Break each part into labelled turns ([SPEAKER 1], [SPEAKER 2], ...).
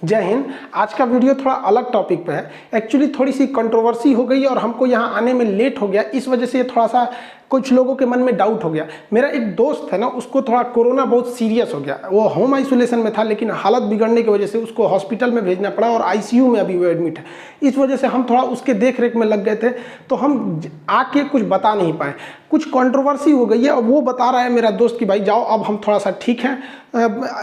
[SPEAKER 1] जय हिंद। आज का वीडियो थोड़ा अलग टॉपिक पे है। एक्चुअली थोड़ी सी कंट्रोवर्सी हो गई और हमको यहाँ आने में लेट हो गया, इस वजह से थोड़ा सा कुछ लोगों के मन में डाउट हो गया। मेरा एक दोस्त है ना, उसको थोड़ा कोरोना बहुत सीरियस हो गया। वो होम आइसोलेशन में था, लेकिन हालत बिगड़ने की वजह से उसको हॉस्पिटल में भेजना पड़ा और आईसीयू में अभी वो एडमिट है। इस वजह से हम थोड़ा उसके देख रेख में लग गए थे, तो हम आके कुछ बता नहीं पाए। कुछ कंट्रोवर्सी हो गई है और वो बता रहा है मेरा दोस्त कि भाई जाओ, अब हम थोड़ा सा ठीक हैं।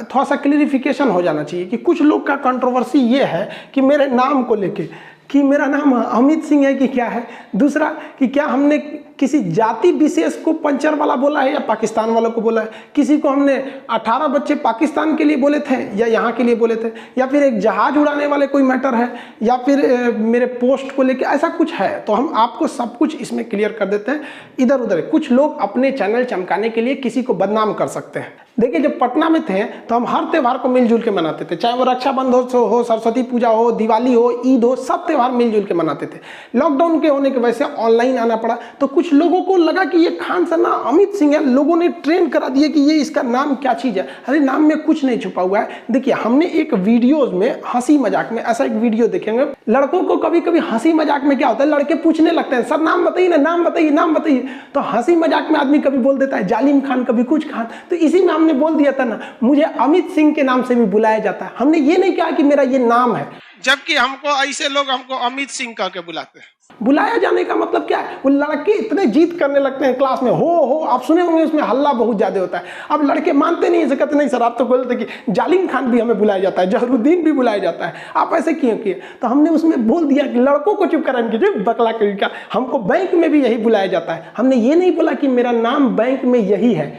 [SPEAKER 1] थोड़ा सा क्लियरिफिकेशन हो जाना चाहिए कि कुछ लोग का कंट्रोवर्सी ये है कि मेरे नाम को लेके कि मेरा नाम अमित सिंह है कि क्या है, दूसरा कि क्या हमने किसी जाति विशेष को पंचर वाला बोला है या पाकिस्तान वालों को बोला है, किसी को हमने 18 बच्चे पाकिस्तान के लिए बोले थे या यहाँ के लिए बोले थे, या फिर एक जहाज उड़ाने वाले कोई मैटर है, या फिर मेरे पोस्ट को लेके ऐसा कुछ है। तो हम आपको सब कुछ इसमें क्लियर कर देते हैं। इधर उधर कुछ लोग अपने चैनल चमकाने के लिए किसी को बदनाम कर सकते हैं। देखिए, जब पटना में थे तो हम हर त्यौहार को मिलजुल के मनाते थे, चाहे वो रक्षाबंधन हो, सरस्वती पूजा हो, दिवाली हो, ईद हो, सब त्यौहार मिलजुल के मनाते थे। लॉकडाउन के होने की वजह से ऑनलाइन आना पड़ा, तो कुछ लोगों को लगा कि ये खान सर ना अमित सिंह है। लोगों ने ट्रेंड करा दिया कि ये इसका नाम क्या चीज़ है। अरे नाम में कुछ नहीं छुपा हुआ है। देखिए, हमने एक वीडियोज में हंसी मजाक में ऐसा एक वीडियो देखेंगे। लड़कों को कभी कभी हंसी मजाक में क्या होता है, लड़के पूछने लगते हैं सर नाम बताइए ना, नाम बताइए, नाम बताइए। तो हंसी मजाक में आदमी कभी बोल देता है जालिम खान, कभी कुछ खान। तो इसी में हमने बोल दिया था ना, मुझे अमित सिंह के नाम से भी बुलाया जाता है। हमने ये नहीं कहा कि मेरा ये नाम है,
[SPEAKER 2] जबकि हमको ऐसे लोग हमको अमित सिंह कह के बुलाते हैं।
[SPEAKER 1] बुलाया जाने का मतलब क्या है, वो लड़के इतने जीत करने लगते हैं क्लास में, हो आप सुने होंगे, उसमें हल्ला बहुत ज्यादा होता है। अब लड़के मानते नहीं, ऐसे कहते नहीं सर आप तो बोलते कि जालिम खान भी हमें बुलाया जाता है, जहरुद्दीन भी बुलाया जाता है, आप ऐसे क्यों किए। तो हमने उसमें बोल दिया कि लड़कों को चुप कराने की बकला का, हमको बैंक में भी यही बुलाया जाता है। हमने ये नहीं बोला कि मेरा नाम बैंक में यही है।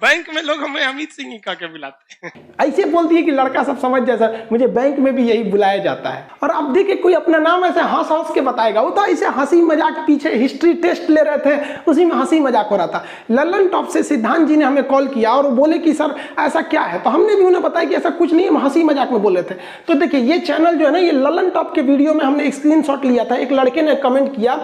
[SPEAKER 2] बैंक में लोग हमें अमित सिंह ही कह के बुलाते हैं।
[SPEAKER 1] ऐसे बोल दिए कि लड़का सब समझ जाए सर, मुझे बैंक में भी यही बुलाया जाता है। और अब देखिए, कोई अपना नाम ऐसे हंस हंस के बताएगा, वो तो ऐसे हंसी मजाक, पीछे हिस्ट्री टेस्ट ले रहे थे, उसी में हंसी मजाक हो रहा था। लल्लन टॉप से सिद्धांत जी ने हमें कॉल किया और बोले कि सर ऐसा क्या है, तो हमने भी उन्हें बताया कि ऐसा कुछ नहीं, हम हंसी मजाक में बोल रहे थे। तो देखिए, ये चैनल जो है ना, ये लल्लन टॉप के वीडियो में हमने एक स्क्रीनशॉट लिया था। एक लड़के ने कमेंट किया,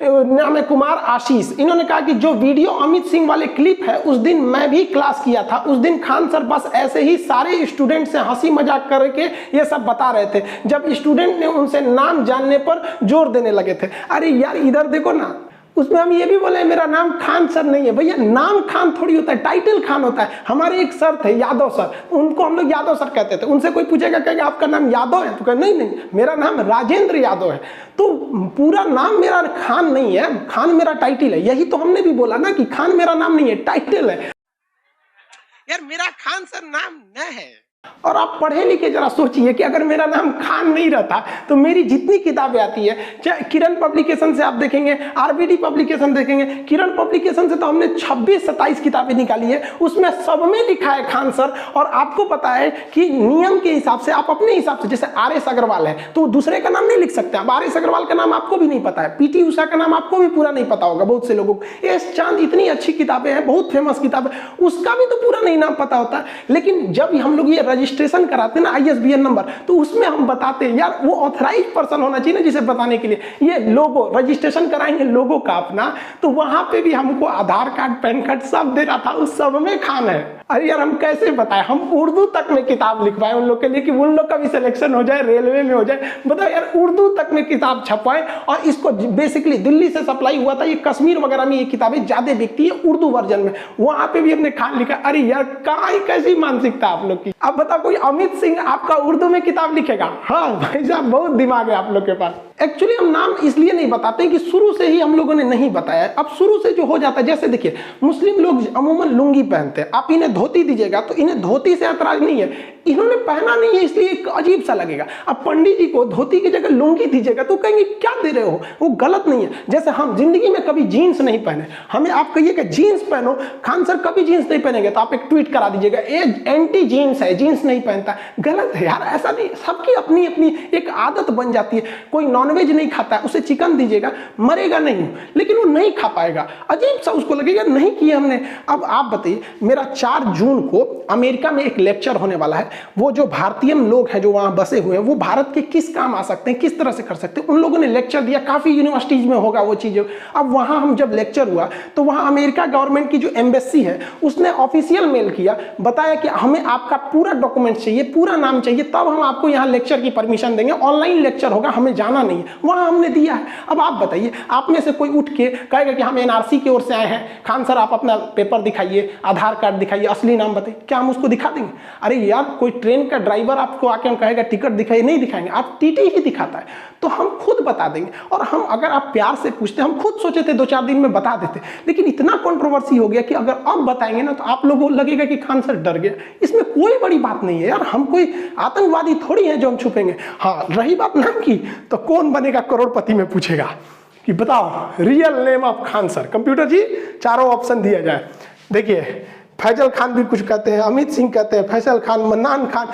[SPEAKER 1] नाम है कुमार आशीष। इन्होंने कहा कि जो वीडियो अमित सिंह वाले क्लिप है, उस दिन मैं भी क्लास किया था। उस दिन खान सर बस ऐसे ही सारे स्टूडेंट से हंसी मजाक करके ये सब बता रहे थे, जब स्टूडेंट ने उनसे नाम जानने पर जोर देने लगे थे। अरे यार इधर देखो ना, उसमें हम ये भी बोले मेरा नाम खान सर नहीं है। भैया नाम खान थोड़ी होता है, टाइटल खान होता है। हमारे एक सर थे यादव सर, उनको हम लोग यादव सर कहते थे। उनसे कोई पूछेगा कहेगा आपका नाम यादव है, तो कहे नहीं मेरा नाम राजेंद्र यादव है। तो पूरा नाम मेरा खान नहीं है, खान मेरा टाइटल है। यही तो हमने भी बोला ना कि खान मेरा नाम नहीं है, टाइटल है।
[SPEAKER 2] यार मेरा खान सर नाम न है।
[SPEAKER 1] और आप पढ़े लिखे जरा सोचिए कि अगर मेरा नाम खान नहीं रहता तो मेरी जितनी किताबें आती है, चाहे किरण पब्लिकेशन से आप देखेंगे, आरबीडी पब्लिकेशन देखेंगे, किरण पब्लिकेशन से तो हमने 26-27 किताबें निकाली है, उसमें सब में लिखा है खान सर। और आपको पता है कि नियम के हिसाब से आप अपने हिसाब से, जैसे आर.एस. अग्रवाल है तो दूसरे का नाम नहीं लिख सकते। अब आर.एस. अग्रवाल का नाम आपको भी नहीं पता है, पीटी उषा का नाम आपको भी पूरा नहीं पता होगा बहुत से लोगों को। एस चांद, इतनी अच्छी किताबें हैं, बहुत फेमस किताब है, उसका भी तो पूरा नहीं नाम पता होता। लेकिन जब हम लोग ये रजिस्ट्रेशन कराते हैं ना, ISBN नंबर, तो उसमें हम बताते हैं यार वो ऑथराइज पर्सन होना चाहिए ना जिसे बताने के लिए। ये लोगो रजिस्ट्रेशन कराएंगे लोगो का अपना, तो वहां पे भी हमको आधार कार्ड, पैन कार्ड सब दे रहा था, उस सब में खान है। अरे यार हम कैसे बताएं, हम उर्दू तक में किताब लिखवाएं उन लोग के लिए कि उन लोग का भी सिलेक्शन हो जाए, रेलवे में हो जाए। बताओ यार, उर्दू तक में किताब छपवाएं। और इसको बेसिकली दिल्ली से सप्लाई हुआ था, ये कश्मीर वगैरह में ये किताबें ज्यादा बिकती है उर्दू वर्जन में, वहां पे भी हमने खान लिखा। अरे यार कहाँ कैसी मानसिकता आप लोग की। अब बताओ कोई अमित सिंह आपका उर्दू में किताब लिखेगा? हाँ भाई साहब, बहुत दिमाग है आप लोग के पास। एक्चुअली हम नाम इसलिए नहीं बताते कि शुरू से ही हम लोगों ने नहीं बताया। अब शुरू से जो हो जाता है, जैसे देखिए मुस्लिम लोग अमूमन लुंगी पहनते हैं, आप इन्हें धोती दीजिएगा तो इन्हें धोती से ऐतराज नहीं है, इन्होंने पहना नहीं है इसलिए एक अजीब सा लगेगा। अब पंडित जी को धोती की जगह लुंगी दीजिएगा तो कहेंगे क्या दे रहे हो, वो गलत नहीं है। जैसे हम जिंदगी में कभी जीन्स नहीं पहने, हमें आप कहिएगा जीन्स पहनो, खान सर कभी जीन्स नहीं पहनेंगे तो आप एक ट्वीट करा दीजिएगा ये एंटी जीन्स है, जीन्स नहीं पहनता। गलत है यार, ऐसा नहीं। सबकी अपनी अपनी एक आदत बन जाती है। कोई नॉन नॉनवेज नहीं खाता है, उसे चिकन दीजिएगा, मरेगा नहीं, लेकिन वो नहीं खा पाएगा। अजीब सा उसको लगेगा नहीं किया हमने। अब आप बताइए, मेरा 4 जून को अमेरिका में एक लेक्चर होने वाला है। वो जो भारतीय लोग हैं जो वहाँ बसे हुए हैं, वो भारत के किस काम आ सकते हैं, किस तरह से कर सकते हैं, उन लोगों ने लेक्चर दिया। काफ़ी यूनिवर्सिटीज़ में होगा वो चीज़ें। अब वहाँ हम जब लेक्चर हुआ तो वहाँ अमेरिका गवर्नमेंट की जो एम्बेसी है उसने ऑफिशियल मेल किया, बताया कि हमें आपका पूरा डॉक्यूमेंट चाहिए, पूरा नाम चाहिए, तब हम आपको यहाँ लेक्चर की परमिशन देंगे। ऑनलाइन लेक्चर होगा, हमें जाना नहीं है। वहाँ हमने दिया है। अब आप बताइए, आप में से कोई उठ के कहेगा कि हम एनआरसी की ओर से आए हैं, खान सर आप अपना पेपर दिखाइए, आधार कार्ड दिखाइए, असली नाम बताइए, क्या हम उसको दिखा देंगे? अरे यार, कोई ट्रेन का ड्राइवर आपको आके हम कहेगा टिकट दिखाइए, नहीं दिखाएंगे, आप टीटी ही दिखाता है, तो हम खुद बता देंगे। और हम अगर आप प्यार से पूछते, हम खुद सोचे थे 2-4 दिन में बता देते, लेकिन इतना कंट्रोवर्सी हो गया कि अगर अब बताएंगे ना तो आप लोगों को लगेगा कि खान सर डर गया। इसमें कोई बड़ी बात नहीं है यार, हम कोई आतंकवादी थोड़ी है जो हम छुपेंगे। हाँ, रही बात नाम की, तो कौन बनेगा करोड़पति में पूछेगा कि बताओ real name of Khan sir. Computer जी चारों ऑप्शन दिया जाए। देखिए, फैजल खान भी कुछ कहते हैं, अमित सिंह कहते हैं, फैसल खान, मन्नान खान।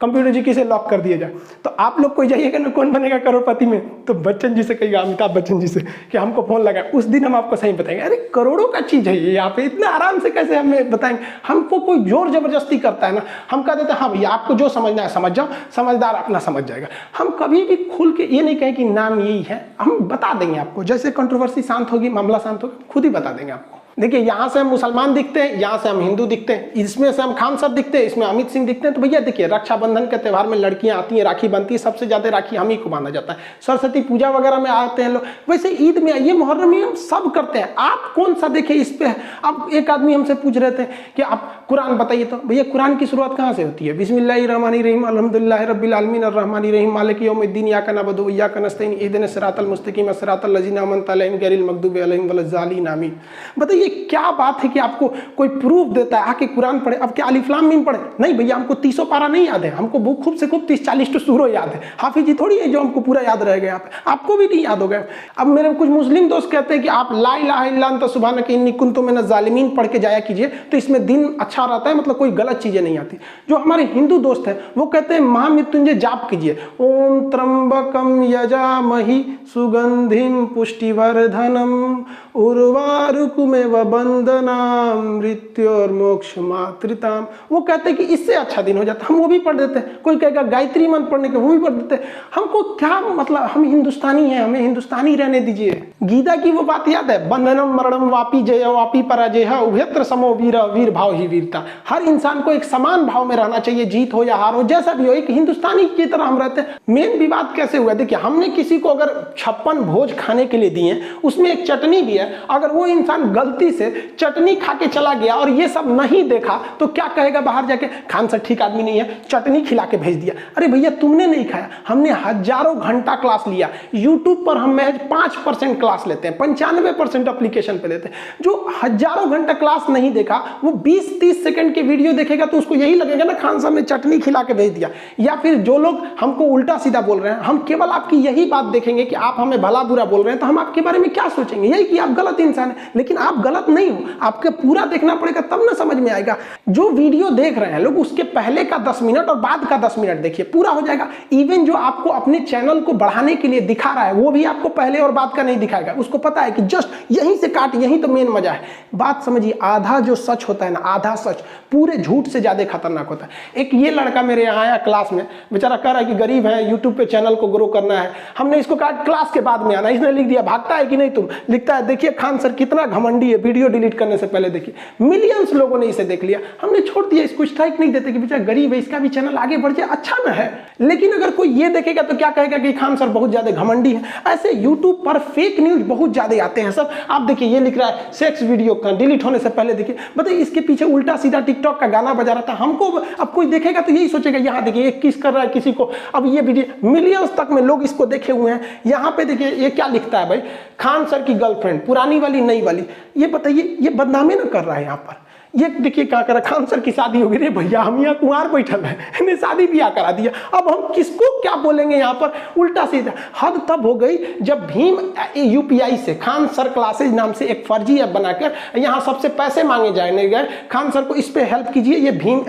[SPEAKER 1] कंप्यूटर जी किसे लॉक कर दिया जाए, तो आप लोग कोई जाइएगा ना कौन बनेगा करोड़पति में, तो बच्चन जी से कहिएगा, अमिताभ बच्चन जी से कि हमको फोन लगा, उस दिन हम आपको सही बताएंगे। अरे करोड़ों का चीज़ है ये, यहाँ पे इतना आराम से कैसे हमें बताएंगे? हमको कोई जोर जबरदस्ती करता है ना, हम कह देते हैं हाँ भैया आपको जो समझना है समझ जाओ, समझदार अपना समझ जाएगा। हम कभी भी खुल के ये नहीं कहें कि नाम यही है, हम बता देंगे आपको। जैसे कंट्रोवर्सी शांत होगी, मामला शांत होगा, खुद ही बता देंगे आपको। देखिए, यहाँ से हम मुसलमान दिखते हैं, यहाँ से हम हिंदू दिखते हैं, इसमें से हम खान सर दिखते हैं, इसमें अमित सिंह दिखते हैं। तो भैया देखिए, रक्षाबंधन के त्यौहार में लड़कियाँ आती हैं, राखी बनती है, सबसे ज़्यादा राखी हम ही को बांधा जाता है। सरस्वती पूजा वगैरह में आते हैं लोग, वैसे ईद में, ये मुहर्रम में हम सब करते हैं। आप कौन सा देखे इस पे? अब एक आदमी हमसे पूछ रहे थे कि आप कुरान बताइए, तो भैया कुरान की शुरुआत कहाँ से होती है? बिस्मिल्लाहिर्रहमानिर्रहीम अल्हम्दुलिल्लाहि रब्बिल आलमीन अर्रहमानिर्रहीम मालिकि यौमिद्दीन इय्याका नअबुदु व इय्याका नस्तईन इहदिनस सिरातल मुस्तकीम सिरातल लज़ीना अनअमता अलैहिम गैरिल मग़दूबि अलैहिम वलज़्ज़ालिन आमीन। बताइए क्या बात है कि आपको कोई प्रूफ देता है आके कुरान पढ़े। अब क्या अलिफ लाम मीम पढ़े? नहीं भैया, हमको 30 पारा नहीं याद है, हमको खूब से खूब 30-40 तो सूरो याद है। हाफिज जी थोड़ी है जो हमको पूरा याद रह गया, आपको भी नहीं याद हो गया। अब मेरे कुछ मुस्लिम दोस्त कहते हैं कि आप ला इलाहा इल्ला अन्ता सुब्हानका इन्नी कुन्तु मिनज़ ज़ालिमीन पढ़ के जाया कीजिए, तो इसमें दिन अच्छा रहता है, मतलब कोई गलत चीजें नहीं आती। जो हमारे हिंदू दोस्त हैं वो कहते हैं महामृत्युंजय जाप कीजिए, ओम त्र्यंबकम यजामहि सुगंधिम पुष्टिवर्धनम उर्वारुकमेव बंदनाम मृत्योर्मोक्ष मातृताम। वो कहते हैं कि इससे अच्छा दिन हो जाता, हम वो भी पढ़ देते हैं। कोई कहेगा गायत्री मंत्र पढ़ने के, वो भी पढ़ देते हैं। हमको क्या मतलब, हम हिंदुस्तानी हैं, हमें हिंदुस्तानी रहने दीजिए। गीता की वो बात याद है, बंधनम मरणम वापी जय वापी पराजय उभयत्र समो वीर, वीर भाव ही वीरता। हर इंसान को एक समान भाव में रहना चाहिए, जीत हो या हार हो, जैसा भी हो, एक हिंदुस्तानी की तरह हम रहते हैं। मेन विवाद कैसे हुआ? देखिए, हमने किसी को अगर 56 भोज खाने के लिए दिए, उसमें एक चटनी भी है, अगर वो इंसान गलती से चटनी खा के चला गया और ये सब नहीं देखा तो क्या कहेगा बाहर जाके? खान सर ठीक आदमी नहीं है, चटनी खिला के भेज दिया। अरे भैया, तुमने नहीं खाया, हमने हजारों घंटा क्लास लिया। यूट्यूब पर हम महज 5% क्लास लेते हैं, 95% एप्लीकेशन पे लेते हैं। जो हजारों घंटा क्लास नहीं देखा, वो 20-30 सेकंड के वीडियो देखेगा तो उसको यही लगेगा ना खान साहब ने चटनी खिला के भेज दिया। या फिर जो लोग हमको उल्टा सीधा बोल रहे हैं, हम केवल आपकी यही बात देखेंगे कि आप हमें भला बुरा बोल रहे हैं, तो हम आपके बारे में क्या सोचेंगे? यही कि आप गलत इंसान है। लेकिन आप गलत नहीं हो, आपके पूरा देखना पड़ेगा तब ना समझ में आएगा। जो वीडियो देख रहे हैं लोग, उसके पहले का 10 मिनट और बाद का 10 मिनट देखिए, पूरा हो जाएगा। इवन जो आपको अपने चैनल को बढ़ाने के लिए दिखा रहा है, वो भी आपको पहले और बाद का नहीं दिखाएगा। उसको पता है कि जस्ट यहीं से काट, यहीं तो मेन मजा है। बात समझिए, आधा जो सच होता है ना, आधा सच पूरे झूठ से ज्यादा खतरनाक होता है। एक ये लड़का मेरे यहाँ आया क्लास में, बेचारा कह रहा है कि गरीब है, यूट्यूब पे चैनल को ग्रो करना है। हमने इसको कहा क्लास के बाद में आना, इसने लिख दिया भागता है कि नहीं तुम, लिखता है देखिए खान सर कितना घमंडी है, वीडियो डिलीट करने से पहले देखिए। मिलियंस लोगों ने इसे देख लिया, हमने छोड़ दिया, इसको स्ट्राइक नहीं देते कि बेचारा गरीब है, इसका भी चैनल आगे बढ़ जाए, अच्छा ना है। लेकिन अगर कोई ये देखेगा तो क्या कहेगा कि खान सर बहुत ज्यादा घमंडी है। ऐसे यूट्यूब पर फेक न्यूज बहुत ज्यादा आते हैं सब। आप देखिए, ये लिख रहा है सेक्स वीडियो का डिलीट होने से पहले देखिए, बताइए इसके पीछे उल्टा सीधा टिकटॉक का गाना बजा रहा था। हमको अब कोई देखेगा तो यही सोचेगा, यहाँ देखिए ये किस कर रहा है किसी को। अब ये वीडियो मिलियंस तक में लोग इसको देखे हुए हैं। यहाँ पे देखिए ये क्या लिखता है भाई, खान सर की गर्लफ्रेंड, पुरानी वाली नई वाली। ये बताइए, ये बदनामी ना कर रहा है यहाँ पर। ये देखिए क्या करा, खान सर की शादी हो गई रे भैया, हम यहाँ कुंवार बैठल है, इन्हें शादी ब्याह करा दिया। अब हम किसको क्या बोलेंगे यहाँ पर, उल्टा सीधा। हद तब हो गई जब भीम यूपीआई से खान सर क्लासेज नाम से एक फर्जी ऐप बनाकर यहाँ सबसे पैसे मांगे जाने गए, खान सर को इस पे हेल्प कीजिए, ये भीम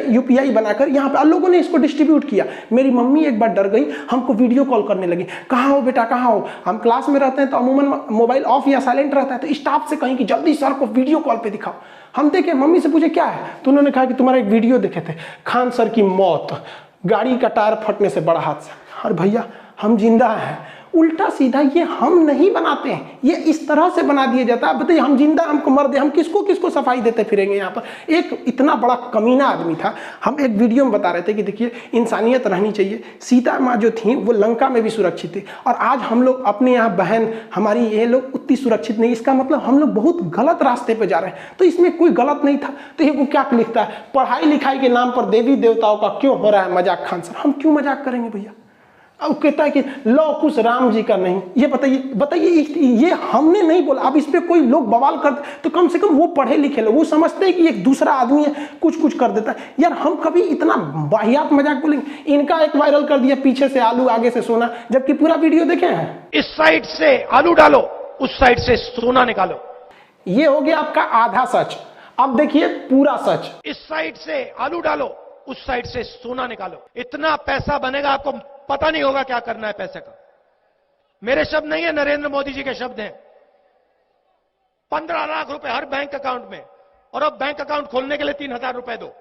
[SPEAKER 1] यूपीआई बनाकर यहाँ पे लोगों ने इसको डिस्ट्रीब्यूट किया। मेरी मम्मी एक बार डर गई, हमको वीडियो कॉल करने लगी, कहाँ हो बेटा कहाँ हो। हम क्लास में रहते हैं तो अमूमन मोबाइल ऑफ या साइलेंट रहता है, तो स्टाफ से कहीं कि जल्दी सर को वीडियो कॉल पे दिखाओ। हम देखे, मम्मी से पूछे क्या है, तो उन्होंने कहा कि तुम्हारा एक वीडियो देखे थे, खान सर की मौत, गाड़ी का टायर फटने से बड़ा हादसा। और भैया हम जिंदा हैं। उल्टा सीधा ये हम नहीं बनाते हैं, ये इस तरह से बना दिया जाता है। बताइए हम जिंदा, हमको मर दे, हम किसको किसको सफाई देते फिरेंगे यहाँ पर। एक इतना बड़ा कमीना आदमी था, हम एक वीडियो में बता रहे थे कि देखिए इंसानियत रहनी चाहिए। सीता माँ जो थी वो लंका में भी सुरक्षित थी, और आज हम लोग अपने यहाँ बहन हमारी ये लोग उतनी सुरक्षित नहीं, इसका मतलब हम लोग बहुत गलत रास्ते पर जा रहे हैं। तो इसमें कोई गलत नहीं था। तो ये वो क्या लिखता है, पढ़ाई लिखाई के नाम पर देवी देवताओं का क्यों हो रहा है मजाक खान सर, हम क्यों मजाक करेंगे भैया। अब कहता है कि लौ कुछ राम जी का नहीं, ये बताइए ये हमने नहीं बोला। अब इस पे कोई लोग बवाल करते तो कम से कम वो पढ़े लिखे लोग, वो समझते हैं कि एक दूसरा आदमी है कुछ कर देता है। यार हम कभी इतना वाहियात मजाक बोलेंगे। इनका एक वायरल कर दिया, पीछे से आलू आगे से सोना, जबकि पूरा वीडियो देखे हैं।
[SPEAKER 3] इस साइड से आलू डालो, उस साइड से सोना निकालो।
[SPEAKER 1] ये हो गया आपका आधा सच। अब देखिए पूरा सच।
[SPEAKER 3] इस साइड से आलू डालो, उस साइड से सोना निकालो। इतना पैसा बनेगा, आपको पता नहीं होगा क्या करना है पैसे का। मेरे शब्द नहीं है, नरेंद्र मोदी जी के शब्द हैं। 15 लाख रुपए हर बैंक अकाउंट में, और अब बैंक अकाउंट खोलने के लिए 3000 रुपए दो।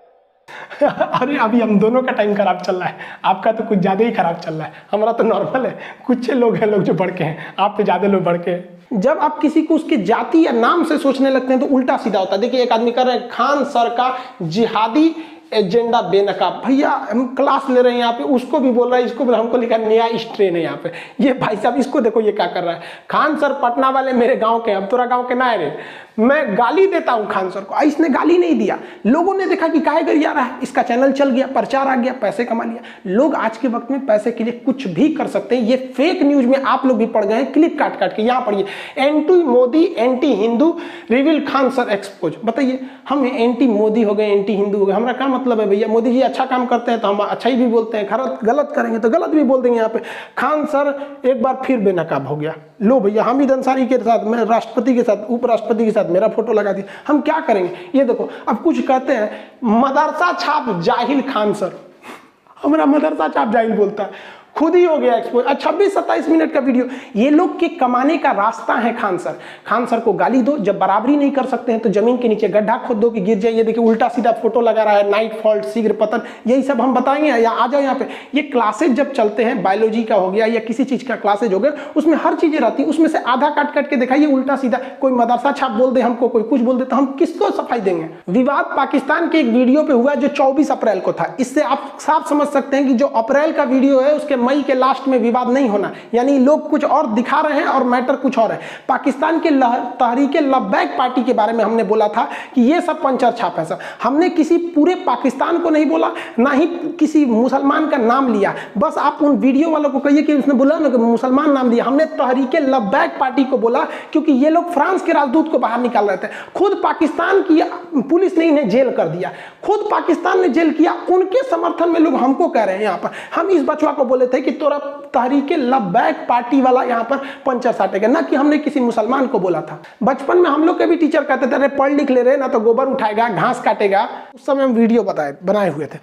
[SPEAKER 1] अरे अभी हम दोनों का टाइम खराब चल रहा है, आपका तो कुछ ज्यादा ही खराब चल रहा है, हमारा तो नॉर्मल है। कुछ लोग हैं लोग जो बढ़ के हैं, आप तो ज्यादा लोग बढ़ के हैं। जब आप किसी को उसके जाति या नाम से सोचने लगते हैं तो उल्टा सीधा होता है। देखिए एक आदमी कर रहे हैं खान सर का जिहादी एजेंडा बेनकाब। भैया हम क्लास ले रहे हैं यहाँ पे, उसको भी बोल रहा है, इसको भी, हमको लिखा नया स्ट्रेन है यहाँ पे। ये भाई साहब इसको देखो ये क्या कर रहा है। खान सर पटना वाले मेरे गांव के, अब तोरा गांव के ना है रे, मैं गाली देता हूं खान सर को। इसने गाली नहीं दिया, लोगों ने देखा कि काहे गरिया रहा है, इसका चैनल चल गया, प्रचार आ गया, पैसे कमा लिया। लोग आज के वक्त में पैसे के लिए कुछ भी कर सकते हैं। ये फेक न्यूज में आप लोग भी पड़ गए हैं, क्लिप काट काट के। यहाँ पढ़िए, anti Modi anti Hindu reveal Khan sir expose. बताइए हम एंटी मोदी हो गए, एंटी हिंदू हो गए, हमारा क्या मतलब है भैया। मोदी जी अच्छा काम करते हैं तो हम अच्छा ही भी बोलते हैं, गलत करेंगे तो गलत भी बोल देंगे। यहाँ पे खान सर एक बार फिर बेनकाब हो गया। लो भैया हामिद अंसारी के साथ, मैं राष्ट्रपति के साथ, उपराष्ट्रपति के साथ मेरा फोटो लगा दिया, हम क्या करेंगे। ये देखो अब कुछ कहते हैं मदरसा छाप जाहिल खान सर, हमारा मदरसा छाप जाहिल बोलता है, खुद ही हो गया एक्सपोज। 26-27 मिनट का वीडियो। ये लोग के कमाने का रास्ता है खान सर। खान सर को गाली दो, जब बराबरी नहीं कर सकते हैं तो जमीन के नीचे गड्ढा खोद दो कि गिर जाइए। देखिए उल्टा सीधा फोटो लगा रहा है, नाइट फॉल्ट, शीघ्र पतन, यही सब हम बताएंगे। या आ जाओ यहाँ पे, ये क्लासेज जब चलते हैं, बायोलॉजी का हो गया या किसी चीज का क्लासेज हो गया, उसमें हर चीजें रहती है, उसमें से आधा काट काट के दिखाइए उल्टा सीधा। कोई मदरसा छाप बोल दे हमको, कोई कुछ बोल दे, तो हम किसको सफाई देंगे। विवाद पाकिस्तान के एक वीडियो पे हुआ जो 24 अप्रैल को था। इससे आप साफ समझ सकते हैं कि जो अप्रैल का वीडियो है उसके मई के लास्ट में विवाद नहीं होना, यानी लोग कुछ और दिखा रहे हैं और मैटर कुछ और है। पाकिस्तान के तहरीके लब्बैक पार्टी के बारे में हमने बोला था कि ये सब पंचर छाप है। सब हमने किसी पूरे पाकिस्तान को नहीं बोला, ना ही किसी मुसलमान का नाम लिया। बस आप उन वीडियो वालों को कहिए कि उसने बोला ना कि मुसलमान नाम दिया। हमने तहरीके लब्बैक पार्टी को बोला क्योंकि ये लोग फ्रांस के राजदूत को बाहर निकाल रहे थे। खुद पाकिस्तान की पुलिस ने इन्हें जेल कर दिया, खुद पाकिस्तान ने जेल किया। उनके समर्थन में लोग हमको कह रहे हैं यहाँ पर। हम इस बचवा को बोले थे कि तोरा तहरीके लब्बैक पार्टी वाला यहाँ पर पंचर साटेगा, ना कि हमने किसी मुसलमान को बोला था। बचपन में हम लोग के भी टीचर कहते थे अरे पढ़ लिख ले रहे ना तो गोबर उठाएगा, घास काटेगा। उस समय हम वीडियो बनाए हुए थे।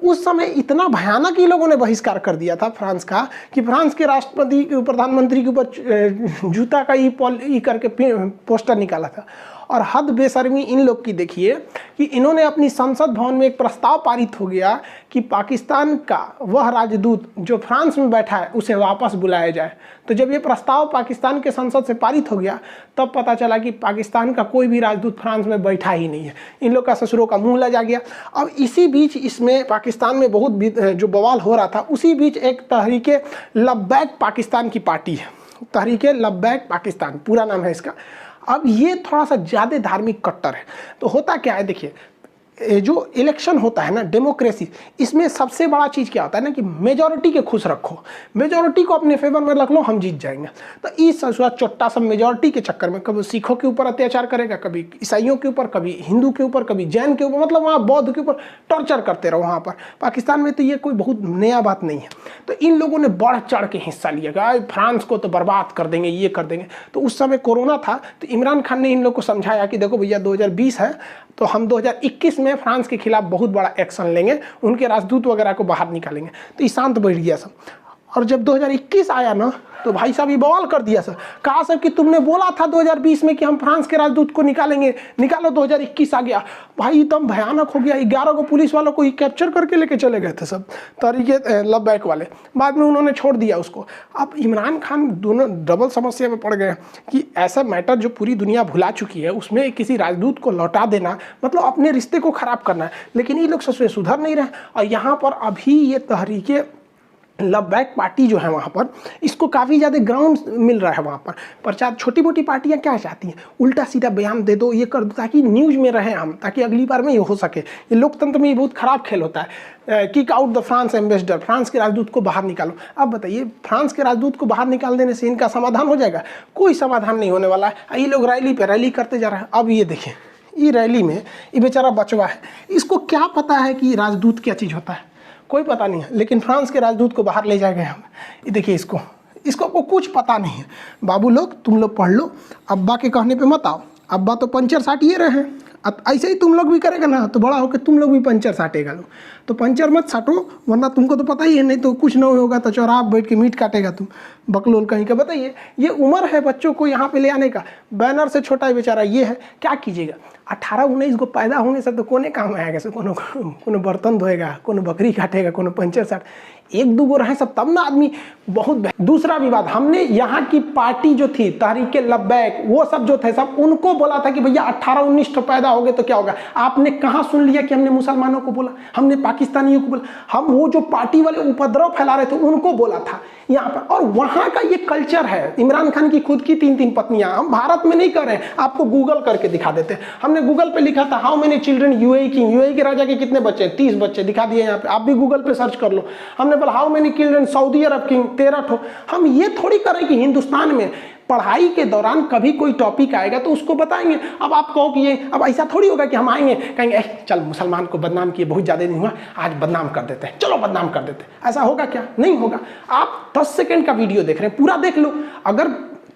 [SPEAKER 1] उस समय इतना भयानक ही लोगों ने बहिष्कार कर दिया था फ्रांस का कि फ्रांस के राष्ट्रपति प्रधानमंत्री के ऊपर जूता का ई करके पोस्टर निकाला था। और हद बेशर्मी इन लोग की देखिए कि इन्होंने अपनी संसद भवन में एक प्रस्ताव पारित हो गया कि पाकिस्तान का वह राजदूत जो फ्रांस में बैठा है उसे वापस बुलाया जाए। तो जब ये प्रस्ताव पाकिस्तान के संसद से पारित हो गया तब पता चला कि पाकिस्तान का कोई भी राजदूत फ्रांस में बैठा ही नहीं है। इन लोग का ससुरों का मुंह लजा गया। अब इसी बीच इसमें पाकिस्तान में बहुत जो बवाल हो रहा था, उसी बीच एक तहरीके लब्बैक पाकिस्तान की पार्टी है, तहरीके लब्बैक पाकिस्तान पूरा नाम है इसका। अब ये थोड़ा सा ज़्यादा धार्मिक कट्टर है। तो होता क्या है देखिए, जो इलेक्शन होता है ना, डेमोक्रेसी, इसमें सबसे बड़ा चीज़ क्या होता है ना कि मेजॉरिटी के खुश रखो, मेजॉरिटी को अपने फेवर में रख लो, हम जीत जाएंगे। तो इस चोट्टा सब मेजॉरिटी के चक्कर में कभी सिखों के ऊपर अत्याचार करेगा, कभी ईसाइयों के ऊपर, कभी हिंदू के ऊपर, कभी जैन के ऊपर, मतलब वहाँ बौद्ध के ऊपर टॉर्चर करते रहो। वहाँ पर पाकिस्तान में तो ये कोई बहुत नया बात नहीं है। तो इन लोगों ने बढ़ चढ़ के हिस्सा लिया कि फ्रांस को तो बर्बाद कर देंगे, ये कर देंगे। तो उस समय कोरोना था, तो इमरान खान ने इन लोग को समझाया कि देखो भैया 2020 है, तो हम 2021 में फ्रांस के खिलाफ बहुत बड़ा एक्शन लेंगे, उनके राजदूत वगैरह को बाहर निकालेंगे। तो ये शांत बैठ गया सब। और जब 2021 आया ना, तो भाई साहब ये बवाल कर दिया सर, कहा सर कि तुमने बोला था 2020 में कि हम फ्रांस के राजदूत को निकालेंगे, निकालो, 2021 आ गया। भाई एकदम भयानक हो गया। 11 को पुलिस वालों को कैप्चर करके लेके चले गए थे सब तरीके लव बैक वाले, बाद में उन्होंने छोड़ दिया उसको। अब इमरान खान दोनों डबल समस्या में पड़ गए कि ऐसा मैटर जो पूरी दुनिया भुला चुकी है, उसमें किसी राजदूत को लौटा देना मतलब अपने रिश्ते को खराब करना है। लेकिन ये लोग सच में सुधर नहीं रहे। और यहाँ पर अभी ये तहरीके लव बैक पार्टी जो है वहाँ पर, इसको काफ़ी ज़्यादा ग्राउंड मिल रहा है वहाँ पर प्रचार। छोटी मोटी पार्टियाँ क्या चाहती हैं, उल्टा सीधा बयान दे दो, ये कर दो, ताकि न्यूज़ में रहें हम, ताकि अगली बार में ये हो सके। ये लोकतंत्र में ये बहुत ख़राब खेल होता है। Kick out the France ambassador, France के राजदूत को बाहर निकालो। अब बताइए, फ्रांस के राजदूत को बाहर निकाल देने से इनका समाधान हो जाएगा? कोई समाधान नहीं होने वाला है। ये लोग रैली पे रैली करते जा रहे हैं। अब ये देखिए, ये रैली में ये बेचारा बचवा है, इसको क्या पता है कि राजदूत क्या चीज़ होता है? कोई पता नहीं है। लेकिन फ्रांस के राजदूत को बाहर ले जाएंगे हम। ये देखिए, इसको कुछ पता नहीं है। बाबू लोग, तुम लोग पढ़ लो, अब्बा के कहने पे मत आओ। अब्बा तो पंचर साटिए रहे हैं, ऐसे ही तुम लोग भी करेगा ना, तो बड़ा होकर तुम लोग भी पंचर साटेगा। लो तो पंचर मत साटो, वरना तुमको तो पता ही है, नहीं तो कुछ नहीं होगा तो चौराहा बैठ के मीट काटेगा तुम, बकलोल कहीं का। बताइए, ये उम्र है बच्चों को यहाँ पे ले आने का। बैनर से छोटा ही बेचारा ये है, क्या कीजिएगा। 18-19 को पैदा होने से तो कोने काम आएगा से, कोनो बर्तन धोएगा, कोनो बकरी काटेगा, कोनो पंचर साट, 1-2 रहे सब, तब ना आदमी बहुत। दूसरा विवाद, हमने यहाँ की पार्टी जो थी तहरीके लव बैक, वो सब जो थे सब, उनको बोला था कि भैया 18-19 तो पैदा हो गए तो क्या होगा। आपने कहाँ सुन लिया कि हमने मुसलमानों को बोला, हमने पाकिस्तानियों को बोला? हम वो जो पार्टी वाले उपद्रव फैला रहे थे उनको बोला था यहाँ पर। और वहाँ का ये कल्चर है। इमरान खान की खुद की 3-3 पत्नियां, हम भारत में नहीं कर रहे हैं, आपको गूगल करके दिखा देते हैं। हमने गूगल पे लिखा था how many children UAE king, UAE के राजा के कितने बच्चे हैं, 30 बच्चे दिखा दिए यहाँ पे। आप भी गूगल पे सर्च कर लो। हमने बोला how many children Saudi Arab king, 13 ठो। हम ये थोड़ी करें कि हिंदुस्तान में पढ़ाई के दौरान कभी कोई टॉपिक आएगा तो उसको बताएंगे। अब आप कहो कि ये, अब ऐसा थोड़ी होगा कि हम आएंगे कहेंगे चल मुसलमान को बदनाम किए बहुत ज़्यादा नहीं हुआ, आज बदनाम कर देते हैं, चलो बदनाम कर देते हैं। ऐसा होगा क्या? नहीं होगा। आप 10 सेकंड का वीडियो देख रहे हैं, पूरा देख लो। अगर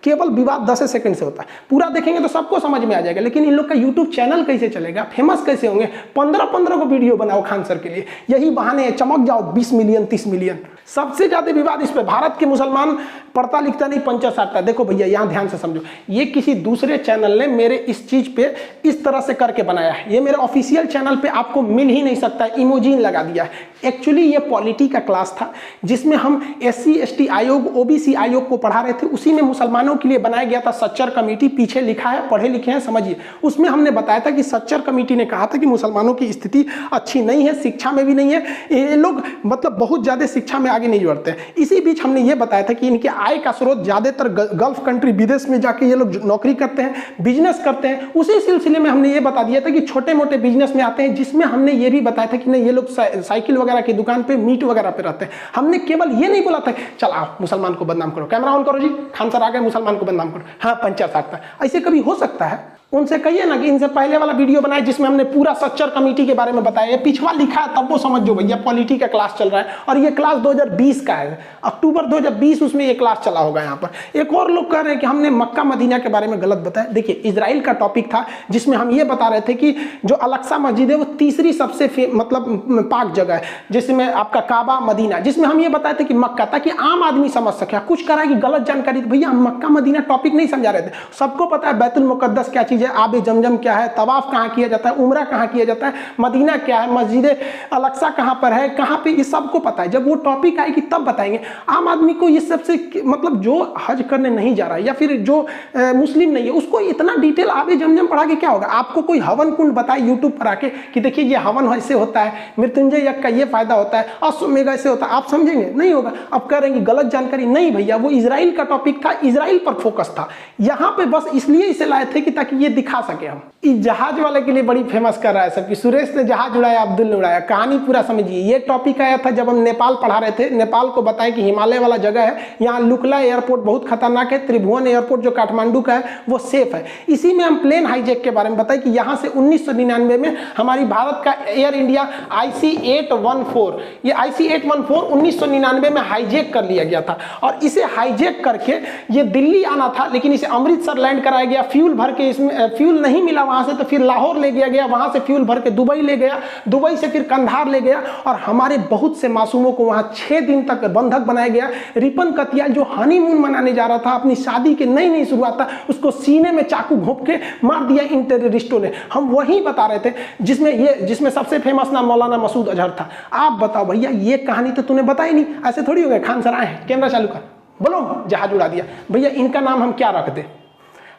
[SPEAKER 1] केवल विवाद 10 सेकंड से होता है, पूरा देखेंगे तो सबको समझ में आ जाएगा। लेकिन इन लोग का यूट्यूब चैनल कैसे चलेगा, फेमस कैसे होंगे? 15-15 को वीडियो बनाओ खान सर के लिए, यही बहाने चमक जाओ 20 मिलियन 30 मिलियन। सबसे ज्यादा विवाद इस पे, भारत के मुसलमान पढ़ता लिखता नहीं, पंचर साटता। देखो भैया, यहाँ ध्यान से समझो, ये किसी दूसरे चैनल ने मेरे इस चीज पे इस तरह से करके बनाया है। ये मेरे ऑफिशियल चैनल पे आपको मिल ही नहीं सकता, इमोजीन लगा दिया है। एक्चुअली ये पॉलिटी का क्लास था जिसमें हम SC ST आयोग, OBC आयोग को पढ़ा रहे थे। उसी में मुसलमानों के लिए बनाया गया था सच्चर कमेटी, पीछे लिखा है, पढ़े लिखे हैं, समझिए। उसमें हमने बताया था कि सच्चर कमेटी ने कहा था कि मुसलमानों की स्थिति अच्छी नहीं है, शिक्षा में भी नहीं है, ये लोग मतलब बहुत ज्यादा शिक्षा में आगे नहीं बढ़ते हैं। इसी बीच हमने ये बताया था कि इनके आय का स्रोत ज्यादातर गल्फ कंट्री, विदेश में जाके ये लोग नौकरी करते हैं, बिजनेस करते हैं। उसी सिलसिले में हमने ये बता दिया था कि छोटे मोटे बिजनेस में आते हैं, जिसमें हमने ये भी बताया था कि नहीं, ये लोग साइकिल वगैरह की दुकान पे, मीट वगैरह पे रहते हैं। हमने केवल ये नहीं बोला था चल आओ मुसलमान को बदनाम करो, कैमरा ऑन करो जी, खान सर आ गए, मुसलमान को बदनाम करो, हाँ पंचर साटता। ऐसे कभी हो सकता है? उनसे कहिए ना कि इनसे पहले वाला वीडियो बनाए जिसमें हमने पूरा सच्चर कमेटी के बारे में बताया। ये पिछवा लिखा है तब वो समझो भैया, पॉलिटी का क्लास चल रहा है और ये क्लास 2020 का है, अक्टूबर 2020 उसमें ये क्लास चला होगा। यहाँ पर एक और लोग कह रहे हैं कि हमने मक्का मदीना के बारे में गलत बताया। देखिए, इजराइल का टॉपिक था जिसमें हम ये बता रहे थे कि जो अल-अक्सा मस्जिद है वो तीसरी सबसे मतलब पाक जगह है, जिसमें आपका काबा मदीना, जिसमें हम ये बताए थे कि मक्का, ताकि आम आदमी समझ सके। कुछ कह रहा है कि गलत जानकारी, भैया हम मक्का मदीना टॉपिक नहीं समझा रहे थे। सबको पता है बैतुल मुकद्दस क्या चीज है, आबे जमजम क्या है, तवाफ कहाँ किया जाता है, उम्रा कहाँ किया जाता है, मदीना क्या है, मस्जिद अल-अक्सा कहाँ पर है, कहाँ पे, ये सबको पता है। जब वो टॉपिक आएगी तब बताएंगे। आम आदमी को ये सबसे मतलब जो हज करने नहीं जा रहा है या फिर जो मुस्लिम नहीं है, उसको इतना डिटेल आबे जमजम पढ़ा के क्या होगा? आपको कोई हवन कुंड बताए यूट्यूब पर आके कि देखिए ये हवन ऐसे होता है, मृत्युंजय यज्ञ का ये फायदा होता है, अश्वमेध ऐसे होता है, आप समझेंगे? नहीं होगा। अब कह रहे हैं कि गलत जानकारी। नहीं भैया, वो इजराइल का टॉपिक था, इजराइल पर फोकस था। यहाँ पे बस इसलिए इसे लाए थे कि ताकि ये दिखा सके हम। इस जहाज वाले के लिए बड़ी फेमस कर रहा है सब कि सुरेश ने जहाज उड़ाया, अब्दुल ने उड़ाया। कहानी पूरा समझिए। ये टॉपिक आया था जब हम नेपाल पढ़ा रहे थे। नेपाल को बताया कि हिमालय वाला जगह है, यहाँ लुकला एयरपोर्ट बहुत खतरनाक है, त्रिभुवन एयरपोर्ट जो काठमांडू का है वो सेफ है। इसी में हम प्लेन हाईजैक के बारे में बताए कि यहाँ से 1999 में हमारी भारत का एयर इंडिया IC-814, ये IC-814 1999 में हाईजैक कर लिया गया था और इसे हाईजैक करके ये दिल्ली आना था, लेकिन इसे अमृतसर लैंड कराया गया। फ्यूल भर के इसमें फ्यूल नहीं मिला वहां से, तो फिर लाहौर ले गया गया, वहां से फ्यूल भर के दुबई ले गया, दुबई से फिर कंधार ले गया और हमारे बहुत से मासूमों को वहां 6 दिन तक बंधक बनाया गया। रिपन कतियाल जो हनीमून मनाने जा रहा था, अपनी शादी के नई शुरुआत था, उसको सीने में चाकू घोंप के मार दिया इन टेररिस्टों ने। हम वही बता रहे थे जिसमें सबसे फेमस नाम मौलाना मसूद अजहर था। आप बताओ भैया, ये कहानी तो तूने बताई नहीं, ऐसे थोड़ी हो गया। खान सर आए हैं, कैमरा चालू कर, बोलो जहाज उड़ा दिया। भैया इनका नाम हम क्या रख दें?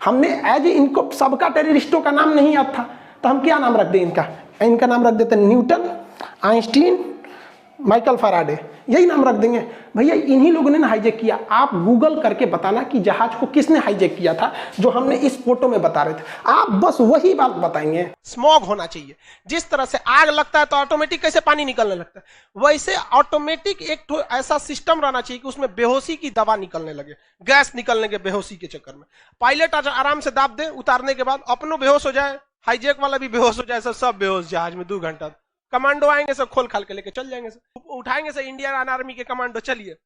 [SPEAKER 1] हमने एज इनको सबका टेररिस्टों का नाम नहीं याद था, तो हम क्या नाम रख दें इनका नाम रख देते न्यूटन, आइंस्टीन, माइकल फैराडे, यही नाम रख देंगे। भैया इन्हीं लोगों ने हाईजैक किया। आप गूगल करके बताना कि जहाज को किसने हाईजैक किया था, जो हमने इस फोटो में बता रहे थे। आप बस वही बात बताएंगे।
[SPEAKER 2] स्मॉग होना चाहिए। जिस तरह से आग लगता है तो ऑटोमेटिक कैसे पानी निकलने लगता है, वैसे ऑटोमेटिक एक ऐसा सिस्टम रहना चाहिए कि उसमें बेहोशी की दवा निकलने लगे, गैस निकलने के बेहोशी के चक्कर में। पायलट आराम से दाब दे, उतारने के बाद अपनों बेहोश हो जाए, हाईजैक वाला भी बेहोश हो जाए, सब बेहोश जहाज में 2 घंटा। कमांडो आएंगे, सब खोल खाल के लेके चल जाएंगे, सब उठाएंगे से इंडियन आर्मी के कमांडो। चलिए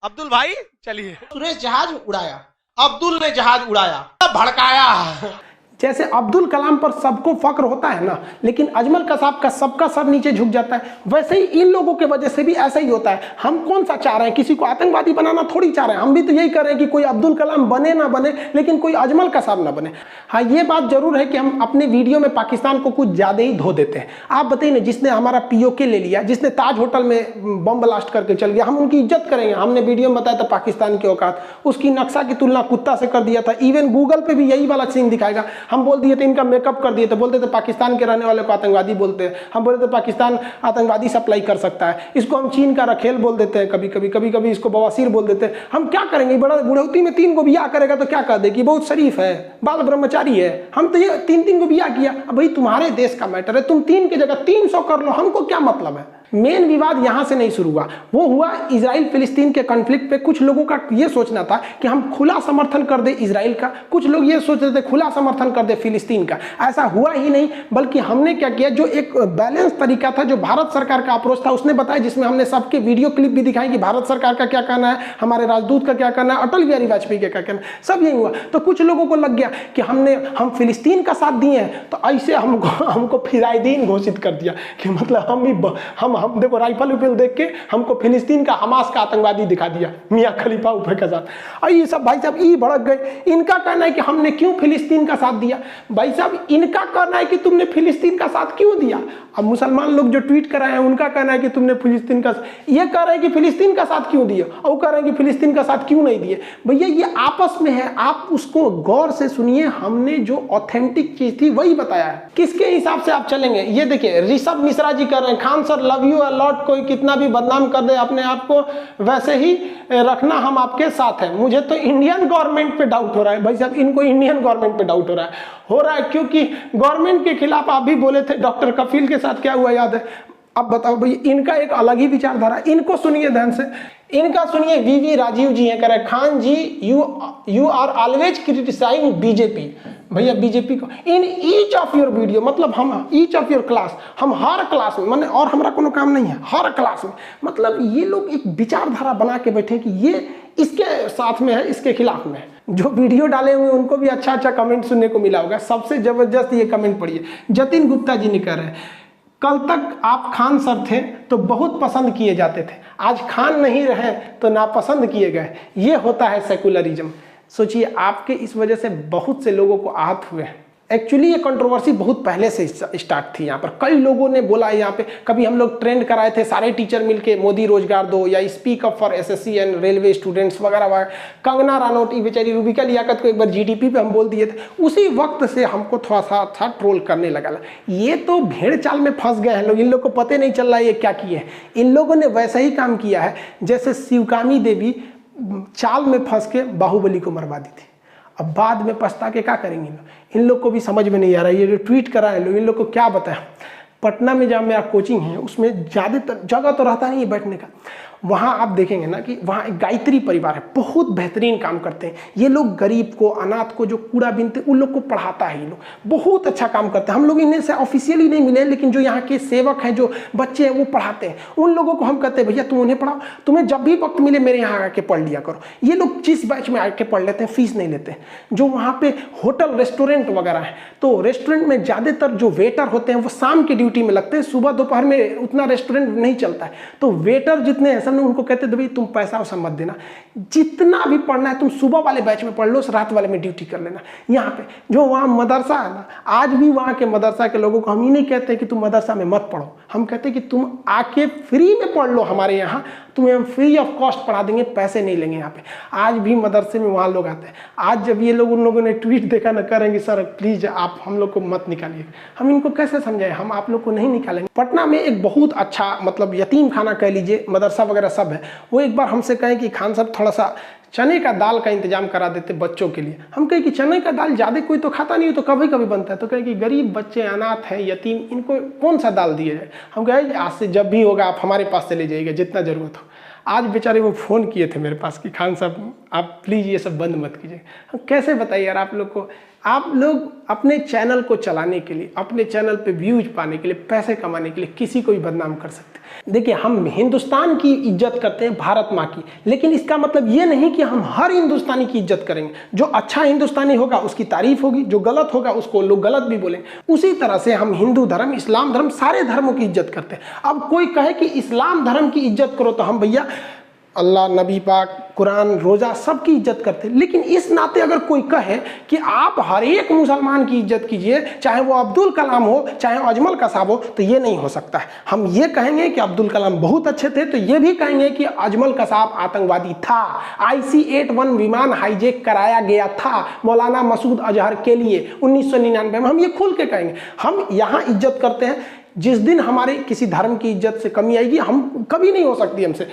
[SPEAKER 2] अब्दुल भाई चलिए। सुरेश जहाज उड़ाया, अब्दुल ने जहाज उड़ाया, भड़काया।
[SPEAKER 1] जैसे अब्दुल कलाम पर सबको फक्र होता है ना, लेकिन अजमल कसाब का सबका सब नीचे झुक जाता है, वैसे ही इन लोगों के वजह से भी ऐसा ही होता है। हम कौन सा चाह रहे हैं? किसी को आतंकवादी बनाना थोड़ी चाह रहे हैं। हम भी तो यही कर रहे हैं कि कोई अब्दुल कलाम बने ना बने, लेकिन कोई अजमल कसाब ना बने। हाँ, ये बात जरूर है कि हम अपने वीडियो में पाकिस्तान को कुछ ज्यादा ही धो देते हैं। आप बताइए ना, जिसने हमारा POK ले लिया, जिसने ताज होटल में बम ब्लास्ट करके चल गया, हम उनकी इज्जत करेंगे? हमने वीडियो में बताया था पाकिस्तान की औकात, उसकी नक्शा की तुलना कुत्ता से कर दिया था। इवन गूगल पे भी यही वाला सीन दिखाएगा। हम बोल दिए थे इनका मेकअप कर दिए थे, बोलते थे पाकिस्तान के रहने वाले को आतंकवादी बोलते हैं। हम बोलते थे पाकिस्तान आतंकवादी सप्लाई कर सकता है। इसको हम चीन का रखेल बोल देते हैं, कभी कभी इसको बवासीर बोल देते हैं। हम क्या करेंगे? बड़ा बुढ़ौती में 3 को बियाह करेगा तो क्या कह दे कि बहुत शरीफ है, बाल ब्रह्मचारी है। हम तो ये 3 को बियाह किया। अब भाई तुम्हारे देश का मैटर है, तुम 3 की जगह 300 कर लो, हमको क्या मतलब है? मेन विवाद यहां से नहीं शुरू हुआ, वो हुआ इजराइल फिलिस्तीन के कॉन्फ्लिक्ट पे। कुछ लोगों का ये सोचना था कि हम खुला समर्थन कर दे इजराइल का, कुछ लोग ये सोच रहे थे खुला समर्थन कर दे फिलिस्तीन का। ऐसा हुआ ही नहीं, बल्कि हमने क्या किया, जो एक बैलेंस तरीका था, जो भारत सरकार का अप्रोच था, उसने बताया, जिसमें हमने सबके वीडियो क्लिप भी दिखाई कि भारत सरकार का क्या कहना है, हमारे राजदूत का क्या कहना है, अटल बिहारी वाजपेयी का क्या कहना है, सब यही हुआ। तो कुछ लोगों को लग गया कि हम फिलिस्तीन का साथ दिए हैं, तो ऐसे हमको फिदायदीन घोषित कर दिया कि मतलब हम देखो राइफल उफल देख के हमको फिलिस्तीन का हमास का आतंकवादी दिखा दिया मियां खलीफा ऊपर के साथ। और ये सब भाई साहब ई भड़क गए। इनका कहना है कि हमने क्यों फिलिस्तीन का साथ दिया। भाई साहब इनका कहना है कि तुमने फिलिस्तीन का साथ क्यों दिया। अब मुसलमान लोग जो ट्वीट कर रहे हैं उनका कहना है कि तुमने फिलिस्तीन का, ये कह रहे हैं कि फिलिस्तीन का साथ क्यों दिए, और कह रहे हैं कि फिलिस्तीन का साथ क्यों नहीं दिए। भैया ये आपस में है, आप उसको गौर से सुनिए। हमने जो ऑथेंटिक चीज थी वही बताया है। किसके हिसाब से आप चलेंगे? ये देखिए ऋषभ मिश्रा जी कर रहे हैं, Khan sir love you a lot, कोई कितना भी बदनाम कर दे अपने आप को वैसे ही रखना, हम आपके साथ हैं। मुझे तो इंडियन गवर्नमेंट पे डाउट हो रहा है। भाई साहब इनको इंडियन गवर्नमेंट पे डाउट हो रहा है क्योंकि गवर्नमेंट के खिलाफ आप भी बोले थे। डॉक्टर कफील के साथ क्या हुआ याद है? अब बताओ भाई, इनका एक अलग ही विचारधारा। इनको सुनिए ध्यान से, इनका सुनिए। वीवी राजीव जी हैं, कह रहे Khan ji you are always criticising BJP. भैया बीजेपी को in each of your video, मतलब हम ईच ऑफ योर क्लास, हम हर क्लास में, मैंने और हमारा कोनो काम नहीं है, हर क्लास में, मतलब ये लोग एक विचारधारा बना के बैठे कि ये इसके साथ में है, इसके खिलाफ में है। जो वीडियो डाले हुए उनको भी अच्छा अच्छा कमेंट सुनने को मिला होगा। सबसे जबरदस्त ये कमेंट पढ़िए, जतिन गुप्ता जी ने कह रहे हैं, कल तक आप खान सर थे तो बहुत पसंद किए जाते थे, आज खान नहीं रहे तो नापसंद किए गए। ये होता है सेकुलरिज्म। सोचिए आपके इस वजह से बहुत से लोगों को आहत हुए हैं। एक्चुअली ये कंट्रोवर्सी बहुत पहले से स्टार्ट थी। यहाँ पर कई लोगों ने बोला, यहाँ पे कभी हम लोग ट्रेंड कराए थे सारे टीचर मिलके, मोदी रोजगार दो, या speak up for SSC and railway students वगैरह वगैरह। कंगना रानौत बेचारी रूबिका लियाकत को एक बार GDP पे हम बोल दिए थे। उसी वक्त से हमको थोड़ा सा था ट्रोल करने लगा। ये तो भेड़ चाल में फंस गए हैं लोग, इन लोग को पता नहीं चल रहा है ये क्या किए हैं। इन लोगों ने वैसा ही काम किया है जैसे शिवकामी देवी चाल में फंस के बाहुबली को मरवा दी थी। अब बाद में पछता के क्या करेंगे इन लोग को भी समझ में नहीं आ रहा है। ये जो ट्वीट करा है लोग, इन लोग को क्या बताएं। पटना में जहाँ मेरा कोचिंग है उसमें ज़्यादातर जगह तो रहता नहीं है बैठने का, वहाँ आप देखेंगे ना कि वहाँ एक गायत्री परिवार है, बहुत बेहतरीन काम करते हैं ये लोग। गरीब को, अनाथ को, जो कूड़ा बीनते उन लोग को पढ़ाता है ये लोग, बहुत अच्छा काम करते हैं। हम लोग इन्हें से ऑफिशियली नहीं मिले, लेकिन जो यहाँ के सेवक हैं, जो बच्चे हैं वो पढ़ाते हैं। उन लोगों को हम कहते हैं भैया तुम उन्हें पढ़ाओ, तुम्हें जब भी वक्त मिले मेरे यहाँ आके पढ़ लिया करो। ये लोग जिस बैच में आके पढ़ लेते हैं, फीस नहीं लेते हैं। जो वहाँ पे होटल रेस्टोरेंट वगैरह है, तो रेस्टोरेंट में ज़्यादातर जो वेटर होते हैं वो शाम की ड्यूटी में लगते हैं, सुबह दोपहर में उतना रेस्टोरेंट नहीं चलता है। तो वेटर जितने हैं सब उनको कहते हैं भाई तुम पैसा वैसा मत देना, जितना भी पढ़ना है तुम सुबह वाले बैच में पढ़ लो, रात वाले में ड्यूटी कर लेना। यहाँ पे जो वहाँ मदरसा है ना, आज भी वहाँ के मदरसा के लोगों को हम ही नहीं कहते कि तुम मदरसा में मत पढ़ो, हम कहते हैं कि तुम आके फ्री में पढ़ लो हमारे यहाँ, तुम्हें हम फ्री ऑफ कॉस्ट पढ़ा देंगे, पैसे नहीं लेंगे यहाँ पे। आज भी मदरसे में वहाँ लोग आते हैं। आज जब ये लोग, उन लोगों ने ट्वीट देखा ना, करेंगे सर प्लीज आप हम लोग को मत निकालिए, हम इनको कैसे समझाएं, हम आप लोग को नहीं निकालेंगे। पटना में एक बहुत अच्छा मतलब यतीम खाना कह लीजिए, मदरसा वगैरह सब है। वो एक बार हमसे कहें कि खान साहब थोड़ा सा चने का दाल का इंतजाम करा देते बच्चों के लिए। हम कहें कि चने का दाल ज़्यादा कोई तो खाता नहीं हो, तो कभी कभी बनता है। तो कहें कि गरीब बच्चे, अनाथ हैं, यतीम, इनको कौन सा दाल दिया जाए। हम कहें आज से जब भी होगा आप हमारे पास चले जाइएगा जितना ज़रूरत हो। आज बेचारे वो फ़ोन किए थे मेरे पास कि खान साहब आप प्लीज़ ये सब बंद मत कीजिए। हम कैसे बताइए यार आप लोग को, आप लोग अपने चैनल को चलाने के लिए, अपने चैनल पे व्यूज पाने के लिए, पैसे कमाने के लिए किसी को भी बदनाम कर सकते हैं। देखिए हम हिंदुस्तान की इज्जत करते हैं, भारत माँ की, लेकिन इसका मतलब ये नहीं कि हम हर हिंदुस्तानी की इज्जत करेंगे। जो अच्छा हिंदुस्तानी होगा उसकी तारीफ होगी, जो गलत होगा उसको लोग गलत भी बोलेंगे। उसी तरह से हम हिंदू धर्म, इस्लाम धर्म, सारे धर्मों की इज्जत करते हैं। अब कोई कहे कि इस्लाम धर्म की इज्जत करो, तो हम भैया अल्लाह, नबी पाक, कुरान, रोज़ा सबकी इज्जत करते हैं। लेकिन इस नाते अगर कोई कहे कि आप हर एक मुसलमान की इज्जत कीजिए, चाहे वो अब्दुल कलाम हो, चाहे अजमल कसाब हो, तो ये नहीं हो सकता है। हम ये कहेंगे कि अब्दुल कलाम बहुत अच्छे थे, तो ये भी कहेंगे कि अजमल कसाब आतंकवादी था। IC-81 विमान हाईजैक कराया गया था मौलाना मसूद अजहर के लिए 1999 में। हम ये खुल के कहेंगे। हम यहाँ इज्जत करते हैं। जिस दिन हमारे किसी धर्म की इज्जत से कमी आएगी, हम कभी नहीं हो सकती हमसे।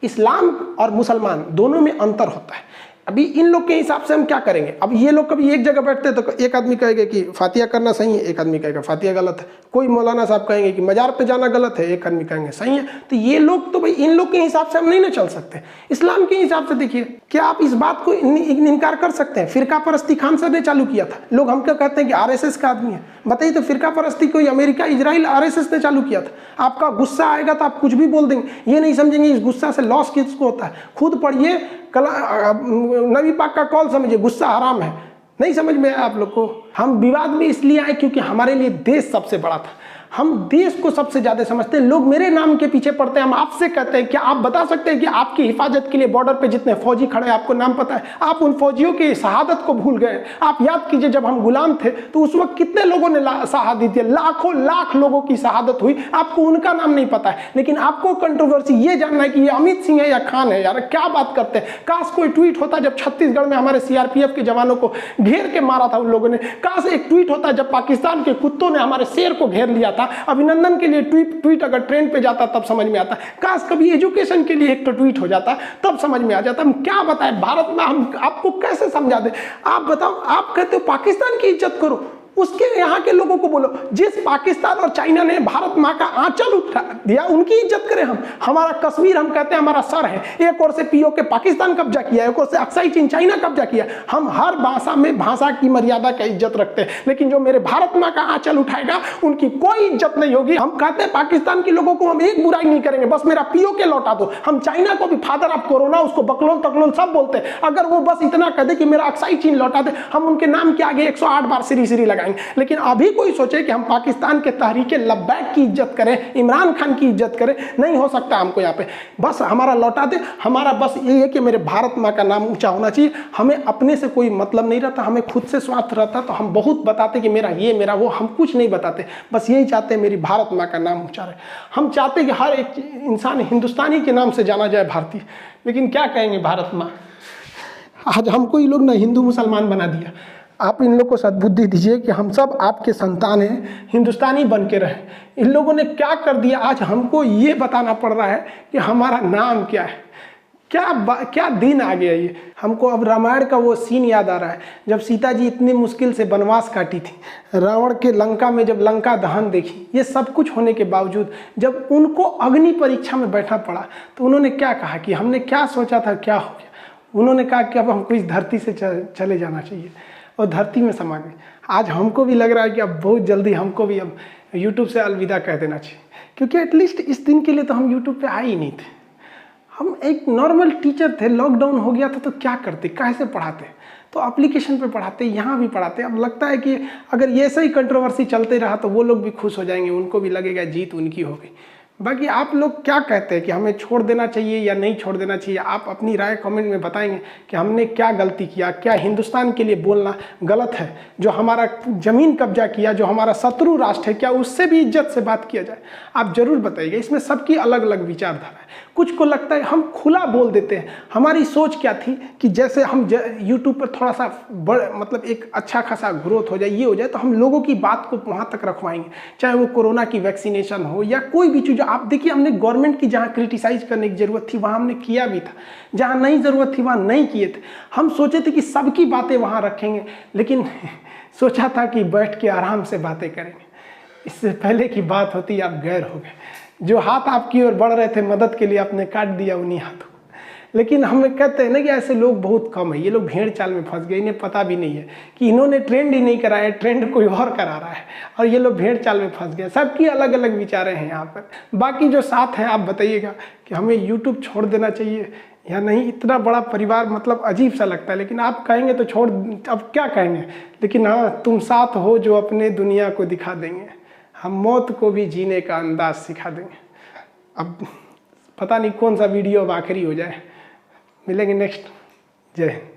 [SPEAKER 1] इस्लाम और मुसलमान दोनों में अंतर होता है। अभी इन लोग के हिसाब से हम क्या करेंगे। अब ये लोग कभी एक जगह बैठते हैं तो एक आदमी कहेगा कि फातिया करना सही है, एक आदमी कहेगा फातिया गलत है। कोई मौलाना साहब कहेंगे कि मजार पे जाना गलत है, एक आदमी कहेंगे सही है। तो ये लोग तो भाई इन लोग के हिसाब से हम नहीं ना चल सकते। इस्लाम के हिसाब से देखिए, क्या आप इस बात को इनकार कर सकते हैं? फिरका परस्ती खान साहब ने चालू किया था। लोग हमको कहते हैं कि RSS का आदमी है। बताइए तो फिरका परस्ती कोई अमेरिका, इजराइल, RSS ने चालू किया था। आपका गुस्सा आएगा तो आप कुछ भी बोल देंगे, ये नहीं समझेंगे इस गुस्सा से लॉस किसको होता है। खुद पढ़िए, नबी पाक का कौल समझिए, गुस्सा हराम है। नहीं समझ में आया आप लोग को। हम विवाद में इसलिए आए क्योंकि हमारे लिए देश सबसे बड़ा था। हम देश को सबसे ज्यादा समझते हैं। लोग मेरे नाम के पीछे पड़ते हैं। हम आपसे कहते हैं क्या आप बता सकते हैं कि आपकी हिफाजत के लिए बॉर्डर पे जितने फौजी खड़े हैं, आपको नाम पता है? आप उन फौजियों की शहादत को भूल गए। आप याद कीजिए, जब हम गुलाम थे तो उस वक्त कितने लोगों ने शहादत दी, लाखों लाख लोगों की शहादत हुई, आपको उनका नाम नहीं पता है। लेकिन आपको कंट्रोवर्सी ये जानना है कि ये अमित सिंह है या खान है। यार क्या बात करते हैं। काश कोई ट्वीट होता जब छत्तीसगढ़ में हमारे CRPF के जवानों को घेर के मारा था उन लोगों ने। काश एक ट्वीट होता जब पाकिस्तान के कुत्तों ने हमारे शेर को घेर लिया था। अभिनंदन के लिए ट्वीट अगर ट्रेंड पे जाता तब समझ में आता। काश कभी एजुकेशन के लिए एक तो ट्वीट हो जाता तब समझ में आ जाता। हम क्या बताएं भारत में, हम आपको कैसे समझा दें? आप बताओ, आप कहते हो पाकिस्तान की इज्जत करो, उसके यहाँ के लोगों को बोलो जिस पाकिस्तान और चाइना ने भारत माँ का आंचल उठा दिया उनकी इज्जत करें हम। हमारा कश्मीर हम कहते हैं हमारा सर है। एक ओर से POK पाकिस्तान कब्जा किया, एक ओर से अक्साई चीन चाइना कब्जा किया। हम हर भाषा में भाषा की मर्यादा का इज्जत रखते हैं, लेकिन जो मेरे भारत माँ का आंचल उठाएगा उनकी कोई इज्जत नहीं होगी। हम कहते हैं पाकिस्तान के लोगों को हम एक बुराई नहीं करेंगे, बस मेरा POK लौटा दो। हम चाइना को भी फादर ऑफ कोरोना, उसको बकलोल तकलोल सब बोलते हैं। अगर वो बस इतना कह दे कि मेरा अक्साई चीन लौटा दे, हम उनके नाम के आगे 108 बार श्री लगाएंगे। लेकिन अभी कोई सोचे कि हम पाकिस्तान के तहरीके लब्बैक की इज्जत करें, इमरान खान की इज्जत करें, नहीं हो सकता हमको यहाँ पे। बस हमारा लौटा दे। हमारा बस ये है कि मेरे भारत माँ का नाम ऊंचा होना चाहिए। हमें अपने से कोई मतलब नहीं रहता, हमें खुद से स्वार्थ रहता। तो हम बहुत बताते कि मेरा ये, मेरा वो, हम कुछ नहीं बताते। बस यही चाहते हैं मेरी भारत माँ का नाम ऊंचा रहे। हम चाहते हैं कि हर एक इंसान हिंदुस्तानी के नाम से जाना जाए, भारतीय। लेकिन क्या कहेंगे भारत माँ, आज हमको ये लोग ना हिंदू मुसलमान बना दिया। आप इन लोग को सद्बुद्धि दीजिए कि हम सब आपके संतान हैं, हिंदुस्तानी बन के रहें। इन लोगों ने क्या कर दिया, आज हमको ये बताना पड़ रहा है कि हमारा नाम क्या है। क्या दिन आ गया ये। हमको अब रामायण का वो सीन याद आ रहा है जब सीता जी इतनी मुश्किल से वनवास काटी थी, रावण के लंका में जब लंका दहन देखी, ये सब कुछ होने के बावजूद जब उनको अग्नि परीक्षा में बैठना पड़ा तो उन्होंने क्या कहा कि हमने क्या सोचा था क्या हो गया। उन्होंने कहा कि अब हमको इस धरती से चले जाना चाहिए और धरती में समा गए। आज हमको भी लग रहा है कि अब बहुत जल्दी हमको भी अब यूट्यूब से अलविदा कह देना चाहिए, क्योंकि एटलीस्ट इस दिन के लिए तो हम यूट्यूब पे आए ही नहीं थे। हम एक नॉर्मल टीचर थे, लॉकडाउन हो गया था तो क्या करते, कैसे पढ़ाते, तो एप्लीकेशन पे पढ़ाते, यहाँ भी पढ़ाते। अब लगता है कि अगर ये ऐसा ही कंट्रोवर्सी चलते रहा तो वो लोग भी खुश हो जाएंगे, उनको भी लगेगा जीत उनकी हो गई। बाकी आप लोग क्या कहते हैं कि हमें छोड़ देना चाहिए या नहीं छोड़ देना चाहिए, आप अपनी राय कमेंट में बताएंगे कि हमने क्या गलती किया, क्या हिंदुस्तान के लिए बोलना गलत है, जो हमारा ज़मीन कब्जा किया, जो हमारा शत्रु राष्ट्र है, क्या उससे भी इज्जत से बात किया जाए। आप ज़रूर बताइएगा। इसमें सबकी अलग अलग विचारधारा है। कुछ को लगता है हम खुला बोल देते हैं। हमारी सोच क्या थी कि जैसे हम यूट्यूब पर थोड़ा सा मतलब एक अच्छा खासा ग्रोथ हो जाए, ये हो जाए, तो हम लोगों की बात को वहाँ तक रखवाएंगे, चाहे वो कोरोना की वैक्सीनेशन हो या कोई भी चीज़। आप देखिए, हमने गवर्नमेंट की जहाँ क्रिटिसाइज करने की ज़रूरत थी वहाँ हमने किया भी था, जहाँ नहीं ज़रूरत थी वहाँ नहीं किए थे। हम सोचे थे कि सबकी बातें वहाँ रखेंगे, लेकिन सोचा था कि बैठ के आराम से बातें करेंगे। इससे पहले की बात होती आप गैर हो गए। जो हाथ आपकी ओर बढ़ रहे थे मदद के लिए, आपने काट दिया उन्हीं हाथों। लेकिन हम कहते हैं ना कि ऐसे लोग बहुत कम है। ये लोग भेड़ चाल में फंस गए, इन्हें पता भी नहीं है कि इन्होंने ट्रेंड ही नहीं कराया, ट्रेंड कोई और करा रहा है और ये लोग भेड़ चाल में फंस गए। सबकी अलग अलग विचारें हैं यहाँ पर। बाकी जो साथ हैं आप बताइएगा कि हमें यूट्यूब छोड़ देना चाहिए या नहीं। इतना बड़ा परिवार मतलब अजीब सा लगता है, लेकिन आप कहेंगे तो छोड़, अब क्या कहेंगे। लेकिन हाँ, तुम साथ हो जो अपने दुनिया को दिखा देंगे, हम मौत को भी जीने का अंदाज सिखा देंगे। अब पता नहीं कौन सा वीडियो अब आखिरी हो जाए। मिलेंगे नेक्स्ट। जय हिंद।